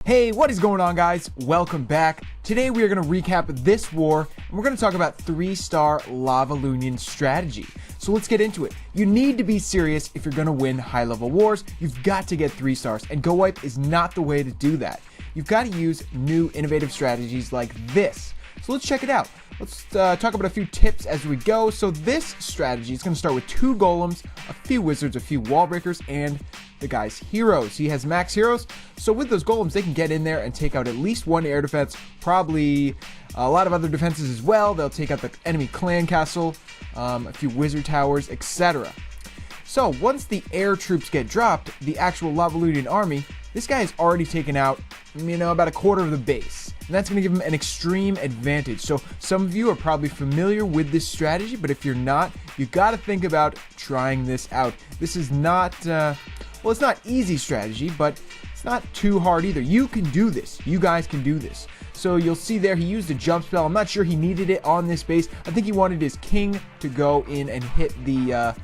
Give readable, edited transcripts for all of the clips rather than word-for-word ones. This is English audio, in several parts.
Hey, what is going on, guys? Welcome back. Today we are going to recap this war, and we're going to talk about 3-star LavaLoon strategy. So let's get into it. You need to be serious if you're going to win high-level wars. You've got to get 3 stars, and Go Wipe is not the way to do that. You've got to use new innovative strategies like this. So let's check it out. Let's talk about a few tips as we go. So this strategy is going to start with 2 golems, a few wizards, a few wall breakers, and the guy's heroes. He has max heroes, so with those golems they can get in there and take out at least 1 air defense, probably a lot of other defenses as well. They'll take out the enemy clan castle, a few wizard towers, etc. So once the air troops get dropped, the actual LavaLoon army, this guy has already taken out, about a quarter of the base. And that's going to give him an extreme advantage. So some of you are probably familiar with this strategy, but if you're not, you got to think about trying this out. This is not, well, it's not easy strategy, but it's not too hard either. You can do this. You guys can do this. So you'll see there he used a jump spell. I'm not sure he needed it on this base. I think he wanted his king to go in and hit the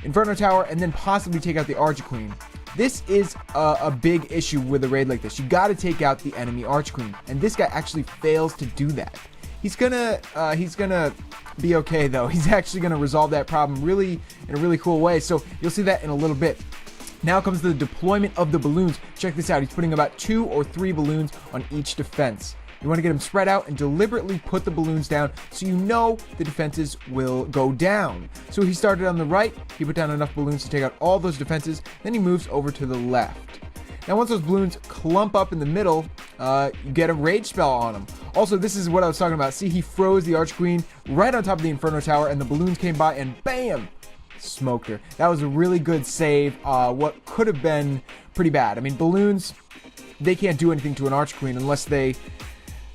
Inferno Tower and then possibly take out the Archqueen. This is a big issue with a raid like this. You got to take out the enemy Archqueen, and this guy actually fails to do that. He's gonna be okay though. He's actually gonna resolve that problem really in a really cool way. So you'll see that in a little bit. Now comes the deployment of the balloons. Check this out. He's putting about 2 or 3 balloons on each defense. You want to get them spread out and deliberately put the balloons down so you know the defenses will go down. So he started on the right, he put down enough balloons to take out all those defenses, then he moves over to the left. Now once those balloons clump up in the middle, you get a rage spell on them. Also, this is what I was talking about. See, he froze the Archqueen right on top of the Inferno Tower and the balloons came by and BAM! Smoked her. That was a really good save. What could have been pretty bad. Balloons, they can't do anything to an Archqueen unless they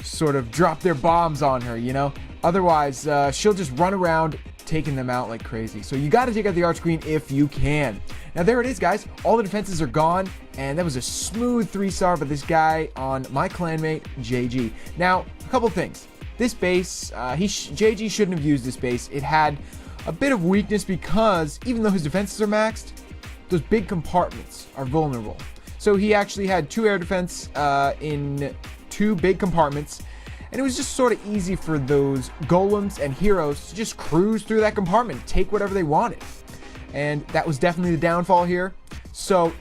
sort of drop their bombs on her, Otherwise, she'll just run around taking them out like crazy. So you got to take out the Archqueen if you can. Now there it is, guys. All the defenses are gone, and that was a smooth 3-star by this guy on my clanmate, JG. Now, a couple things. This base, JG shouldn't have used this base. It had a bit of weakness because even though his defenses are maxed, those big compartments are vulnerable. So he actually had 2 air defense in 2 big compartments, and it was just sort of easy for those golems and heroes to just cruise through that compartment, take whatever they wanted. And that was definitely the downfall here. So,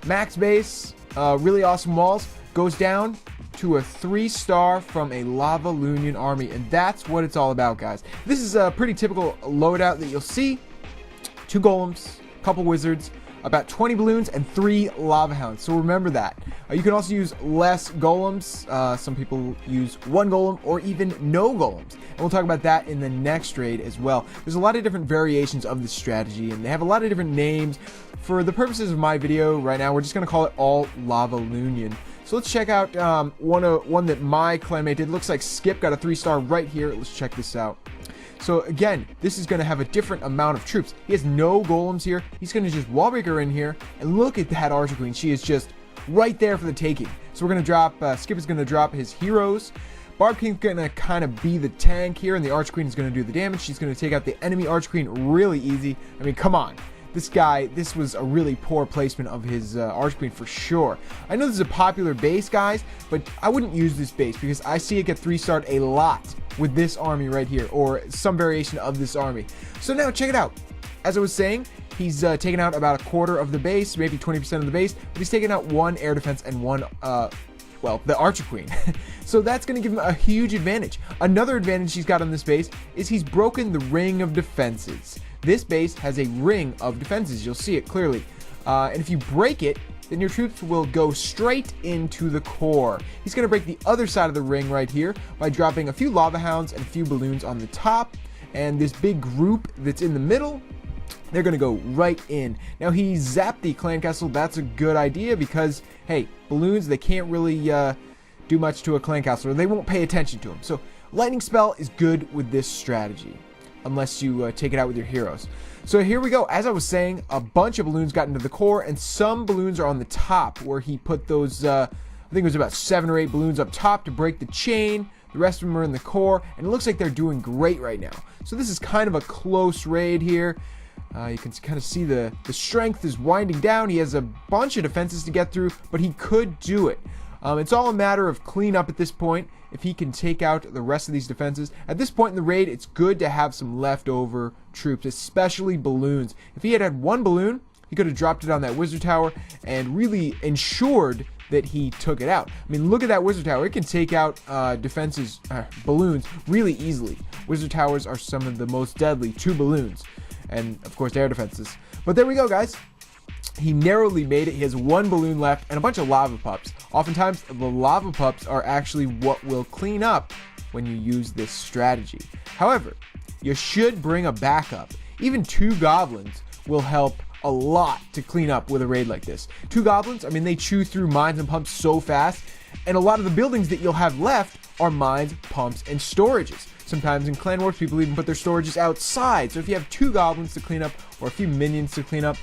max base, really awesome walls, goes down to a 3-star from a LavaLoon army, and that's what it's all about, guys. This is a pretty typical loadout that you'll see. 2 golems, a couple wizards, about 20 balloons, and 3 lava hounds. So remember that. You can also use less golems. Some people use 1 golem or even no golems. And we'll talk about that in the next raid as well. There's a lot of different variations of this strategy, and they have a lot of different names. For the purposes of my video right now, we're just going to call it all LavaLoon. So let's check out one that my clanmate did. Looks like Skip got a 3-star right here. Let's check this out. So again, this is going to have a different amount of troops. He has no golems here. He's going to just wallbreaker in here, and look at that Archqueen. She is just right there for the taking. So we're going to drop, Skip is going to drop his heroes. Barb King's going to kind of be the tank here, and the Archqueen is going to do the damage. She's going to take out the enemy Archqueen really easy. Come on. This guy, this was a really poor placement of his Archqueen for sure. I know this is a popular base, guys, but I wouldn't use this base because I see it get 3-starred a lot with this army right here, or some variation of this army. So now check it out. As I was saying, he's taken out about a quarter of the base, maybe 20% of the base, but he's taken out 1 air defense and 1, well, the Archqueen. So that's going to give him a huge advantage. Another advantage he's got on this base is he's broken the ring of defenses. This base has a ring of defenses. You'll see it clearly. And if you break it, then your troops will go straight into the core. He's going to break the other side of the ring right here by dropping a few lava hounds and a few balloons on the top. And this big group that's in the middle, they're going to go right in. Now he zapped the clan castle. That's a good idea because, hey, balloons, they can't really do much to a clan castle, or they won't pay attention to them. So lightning spell is good with this strategy, unless you take it out with your heroes. So here we go. As I was saying, a bunch of balloons got into the core, and some balloons are on the top where he put those, I think it was about 7 or 8 balloons up top to break the chain. The rest of them are in the core, and it looks like they're doing great right now. So this is kind of a close raid here. You can kind of see the strength is winding down. He has a bunch of defenses to get through, but he could do it. It's all a matter of cleanup at this point. If he can take out the rest of these defenses. At this point in the raid, it's good to have some leftover troops, especially balloons. If he had had one balloon, he could have dropped it on that wizard tower and really ensured that he took it out. I mean, look at that wizard tower. It can take out balloons really easily. Wizard towers are some of the most deadly to balloons. And, of course, air defenses. But there we go, guys. He narrowly made it. He has one balloon left and a bunch of lava pups. Oftentimes, the lava pups are actually what will clean up when you use this strategy. However, you should bring a backup. Even 2 goblins will help a lot to clean up with a raid like this. 2 goblins, I mean, they chew through mines and pumps so fast, and a lot of the buildings that you'll have left are mines, pumps, and storages. Sometimes in Clan Wars, people even put their storages outside. So if you have 2 goblins to clean up or a few minions to clean up,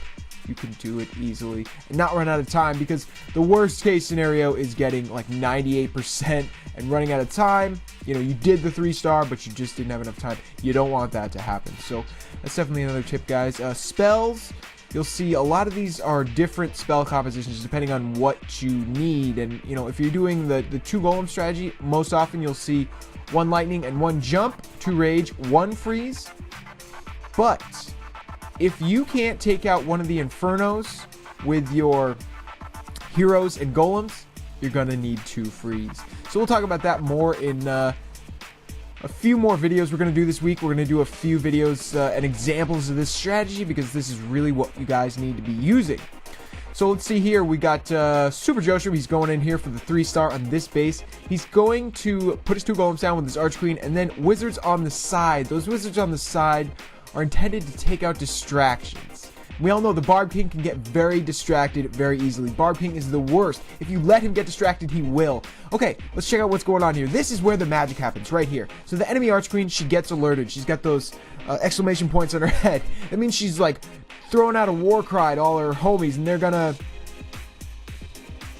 you can do it easily and not run out of time, because the worst case scenario is getting like 98% and running out of time. You know, you did the 3-star, but you just didn't have enough time. You don't want that to happen. So that's definitely another tip, guys. Spells, you'll see a lot of these are different spell compositions depending on what you need. And, you know, if you're doing the 2 golem strategy, most often you'll see 1 lightning and 1 jump, 2 rage, 1 freeze. But if you can't take out one of the infernos with your heroes and golems, you're gonna need 2 freeze. So we'll talk about that more in a few more videos we're gonna do this week. We're gonna do a few videos and examples of this strategy, because this is really what you guys need to be using. So let's see here. We got Super Joseph. He's going in here for the 3-star on this base. He's going to put his 2 golems down with his Arch Queen, and then wizards on the side. Those wizards on the side are intended to take out distractions. We all know the Barb King can get very distracted very easily. Barb King is the worst. If you let him get distracted, he will. Okay, let's check out what's going on here. This is where the magic happens, right here. So the enemy Arch Queen, she gets alerted. She's got those exclamation points on her head. That means she's like throwing out a war cry to all her homies, and they're gonna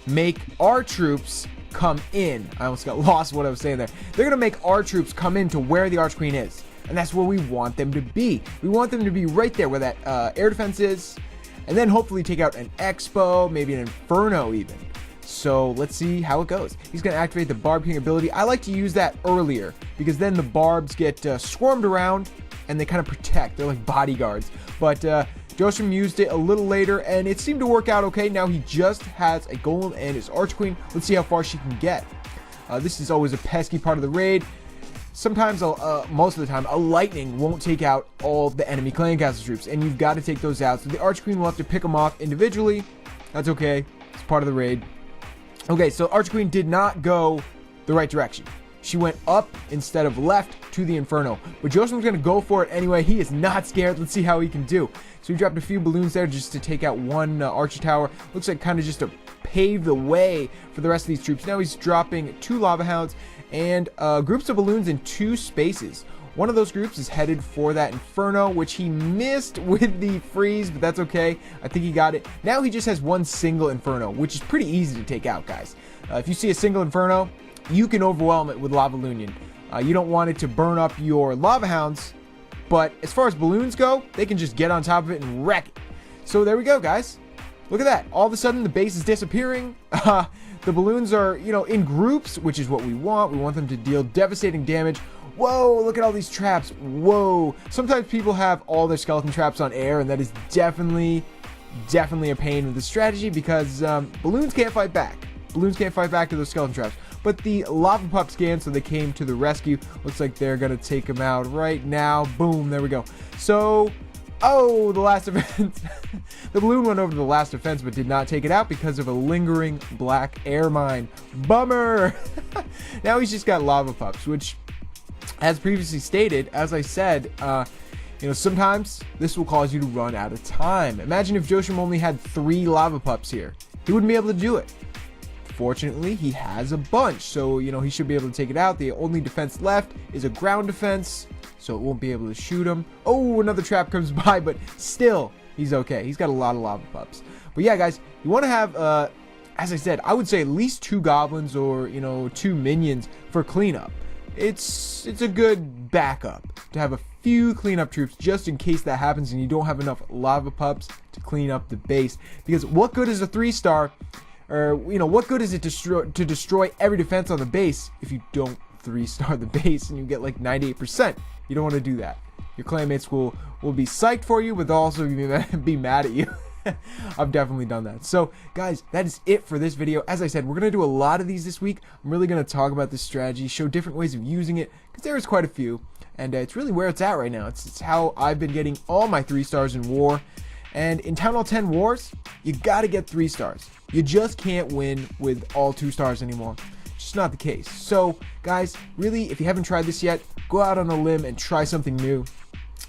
make our troops come in. I almost got lost what I was saying there. They're gonna make our troops come in to where the Arch Queen is. And that's where we want them to be. We want them to be right there where that air defense is. And then hopefully take out an Expo, maybe an Inferno even. So let's see how it goes. He's going to activate the Barb King ability. I like to use that earlier, because then the Barbs get swarmed around and they kind of protect. They're like bodyguards. But Josham used it a little later and it seemed to work out okay. Now he just has a Golem and his Arch Queen. Let's see how far she can get. This is always a pesky part of the raid. Sometimes, most of the time, a lightning won't take out all the enemy clan castle troops, and you've got to take those out. So the Arch Queen will have to pick them off individually. That's okay. It's part of the raid. Okay, so Arch Queen did not go the right direction. She went up instead of left to the Inferno. But Joseph's going to go for it anyway. He is not scared. Let's see how he can do. So he dropped a few balloons there just to take out one Archer Tower. Looks like kind of just to pave the way for the rest of these troops. Now he's dropping 2 Lava Hounds and groups of balloons in 2 spaces. One of those groups is headed for that Inferno, which he missed with the freeze, but that's okay. I think he got it. Now he just has 1 single Inferno, which is pretty easy to take out, guys. If you see a single Inferno, you can overwhelm it with LavaLoon. You don't want it to burn up your Lava Hounds, but as far as balloons go, they can just get on top of it and wreck it. So there we go, guys. Look at that. All of a sudden, the base is disappearing. The balloons are, you know, in groups, which is what we want. We want them to deal devastating damage. Whoa, look at all these traps. Whoa. Sometimes people have all their skeleton traps on air, and that is definitely a pain with the strategy, because balloons can't fight back. Balloons can't fight back to those skeleton traps. But the lava pup scanned, so they came to the rescue. Looks like they're going to take them out right now. Boom, there we go. So, oh, the last defense. The balloon went over to the last defense, but did not take it out because of a lingering black air mine. Bummer. Now he's just got lava pups, which, as previously stated, as I said, you know, sometimes this will cause you to run out of time. Imagine if Josham only had 3 lava pups here. He wouldn't be able to do it. Fortunately, he has a bunch, so, you know, he should be able to take it out. The only defense left is a ground defense, so it won't be able to shoot him. Oh, another trap comes by, but still, he's okay. He's got a lot of lava pups. But yeah, guys, you want to have, as I said, I would say at least 2 goblins or, you know, 2 minions for cleanup. It's a good backup to have a few cleanup troops just in case that happens and you don't have enough lava pups to clean up the base. Because what good is a 3-star or what good is it to destroy every defense on the base if you don't 3-star the base and you get like 98%? You don't want to do that. Your clanmates will be psyched for you, but they'll also be mad at you. I've definitely done that. So guys, that is it for this video. As I said, we're going to do a lot of these this week. I'm really going to talk about this strategy, show different ways of using it, because there is quite a few, and it's really where it's at right now. It's how I've been getting all my 3 stars in war. And in Townhall 10 wars, you got to get 3 stars. You just can't win with all 2 stars anymore. Just not the case. So guys, really, if you haven't tried this yet, go out on a limb and try something new.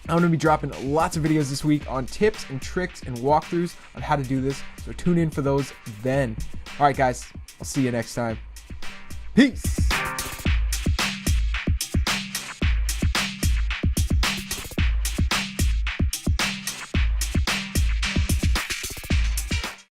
I'm going to be dropping lots of videos this week on tips and tricks and walkthroughs on how to do this, so tune in for those then. Alright guys, I'll see you next time. Peace!